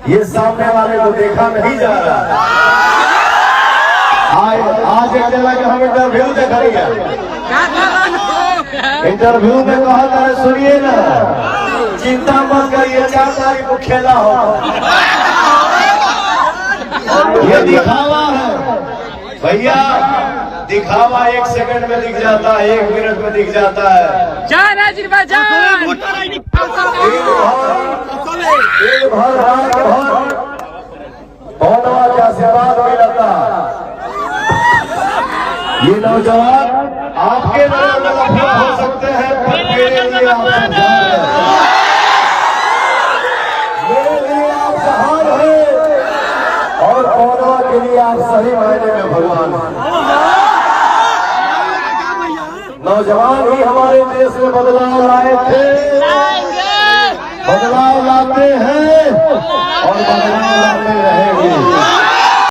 ये सामने वाले को देखा नहीं जा रहा। आज एक जगह के हम इंटरव्यू देखा गया, इंटरव्यू में कहा था सुनिए ना, चिंता मत करिए 4 तारीख को खेला हो। ये दिखावा है भैया, दिखावा 1 सेकंड में दिख जाता है, 1 मिनट में दिख जाता है। जान अजरबैजान पौधवा के आशीर्वाद मिलता। ये नौजवान आपके लिए हो सकते हैं, पर मेरे लिए आप जहान हैं और पौधवा के लिए आप सही मायने में भगवान हैं। नौजवान ही हमारे देश में बदलाव लाए थे, बदलाव लाते हैं और बदलाव लाते रहेंगे।